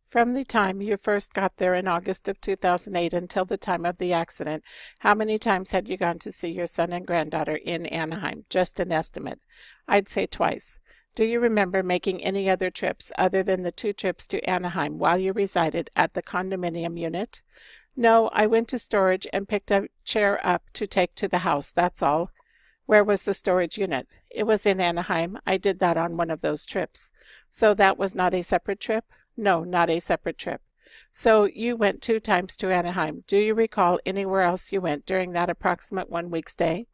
From the time you first got there in August of 2008 until the time of the accident, how many times had you gone to see your son and granddaughter in Anaheim? Just an estimate. I'd say twice. Do you remember making any other trips other than the 2 trips to Anaheim while you resided at the condominium unit? No, I went to storage and picked a chair up to take to the house, that's all. Where was the storage unit? It was in Anaheim. I did that on one of those trips. So that was not a separate trip? No, not a separate trip. So you went 2 times to Anaheim. Do you recall anywhere else you went during that approximate 1 week stay?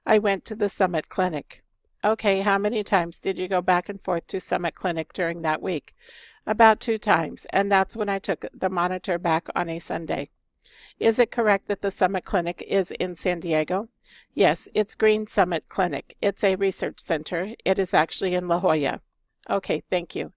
I went to the Summit Clinic. Okay, how many times did you go back and forth to Summit Clinic during that week? About 2 times, and that's when I took the monitor back on a Sunday. Is it correct that the Summit Clinic is in San Diego? Yes, it's Green Summit Clinic. It's a research center. It is actually in La Jolla. Okay, thank you.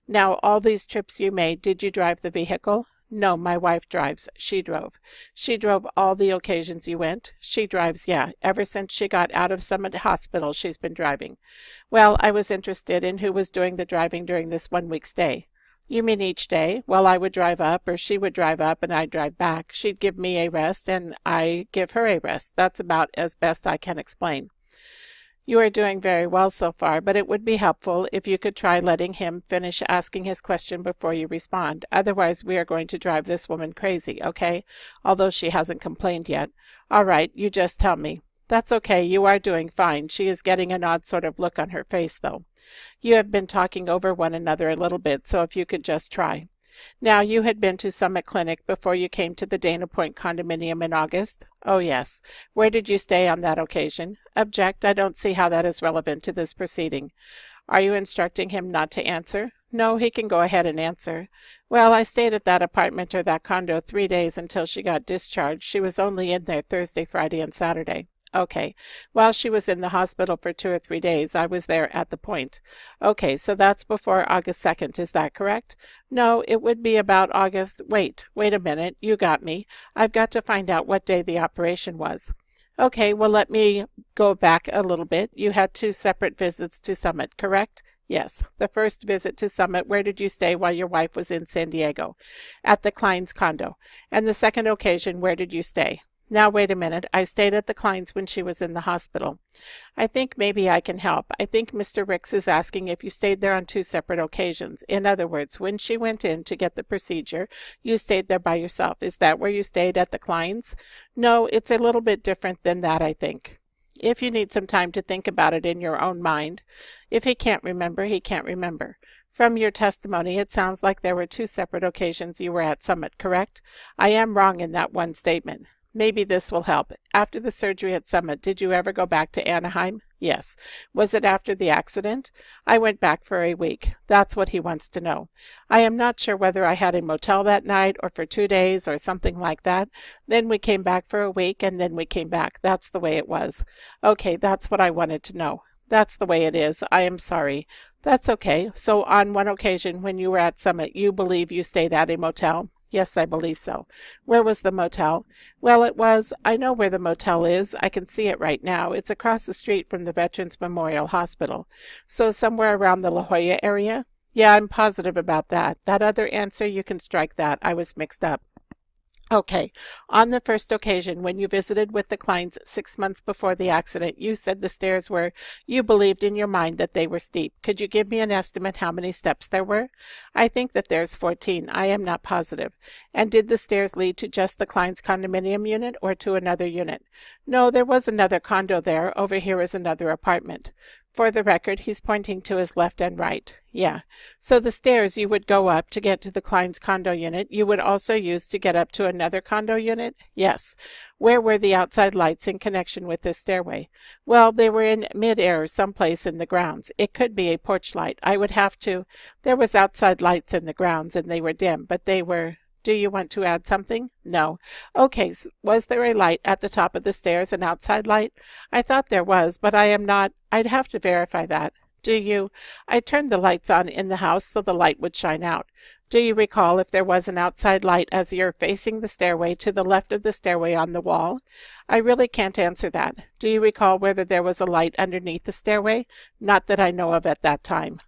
Now, all these trips you made, did you drive the vehicle? No, my wife drives. She drove. She drove all the occasions you went? She drives, yeah. Ever since she got out of Summit Hospital, she's been driving. Well, I was interested in who was doing the driving during this 1 week stay. You mean each day? Well, I would drive up, or she would drive up and I'd drive back. She'd give me a rest and I give her a rest. That's about as best I can explain. You are doing very well so far, but it would be helpful if you could try letting him finish asking his question before you respond. Otherwise, we are going to drive this woman crazy, okay? Although she hasn't complained yet. All right, you just tell me. That's okay, you are doing fine. She is getting an odd sort of look on her face, though. You have been talking over one another a little bit, so if you could just try. Now, you had been to Summit Clinic before you came to the Dana Point condominium in August? Oh, yes. Where did you stay on that occasion? Object, I don't see how that is relevant to this proceeding. Are you instructing him not to answer? No, he can go ahead and answer. Well, I stayed at that apartment or that condo 3 days until she got discharged. She was only in there Thursday, Friday, and Saturday. Okay. While she was in the hospital for 2 or 3 days, I was there at the Point. Okay, so that's before August 2nd, is that correct? No, it would be about August. Wait a minute, you got me. I've got to find out what day the operation was. Okay, well, let me go back a little bit. You had 2 separate visits to Summit, correct? Yes. The first visit to Summit, where did you stay while your wife was in San Diego? At the Klein's condo. And the second occasion, where did you stay? Now, wait a minute. I stayed at the Klein's when she was in the hospital. I think maybe I can help. I think Mr. Ricks is asking if you stayed there on 2 separate occasions. In other words, when she went in to get the procedure, you stayed there by yourself. Is that where you stayed at the Klein's? No, it's a little bit different than that, I think. If you need some time to think about it in your own mind. If he can't remember, he can't remember. From your testimony, it sounds like there were 2 separate occasions you were at Summit, correct? I am wrong in that one statement. Maybe this will help. After the surgery at Summit, did you ever go back to Anaheim? Yes. Was it after the accident? I went back for a week. That's what he wants to know. I am not sure whether I had a motel that night or for 2 days or something like that. Then we came back for a week and then we came back. That's the way it was. Okay, that's what I wanted to know. That's the way it is. I am sorry. That's okay. So on one occasion when you were at Summit, you believe you stayed at a motel? Yes, I believe so. Where was the motel? Well, I know where the motel is. I can see it right now. It's across the street from the Veterans Memorial Hospital. So somewhere around the La Jolla area? Yeah, I'm positive about that. That other answer, you can strike that. I was mixed up. Okay. On the first occasion, when you visited with the Kleins 6 months before the accident, you said the stairs you believed in your mind that they were steep. Could you give me an estimate how many steps there were? I think that there's 14. I am not positive. And did the stairs lead to just the Kleins condominium unit or to another unit? No, there was another condo there. Over here is another apartment. For the record, he's pointing to his left and right. Yeah. So the stairs you would go up to get to the Klein's condo unit, you would also use to get up to another condo unit? Yes. Where were the outside lights in connection with this stairway? Well, they were in mid-air someplace in the grounds. It could be a porch light. I would have to. There was outside lights in the grounds and they were dim, but they were. Do you want to add something? No. Okay, so was there a light at the top of the stairs, an outside light? I thought there was, but I am not. I'd have to verify that. Do you? I turned the lights on in the house so the light would shine out. Do you recall if there was an outside light as you're facing the stairway to the left of the stairway on the wall? I really can't answer that. Do you recall whether there was a light underneath the stairway? Not that I know of at that time.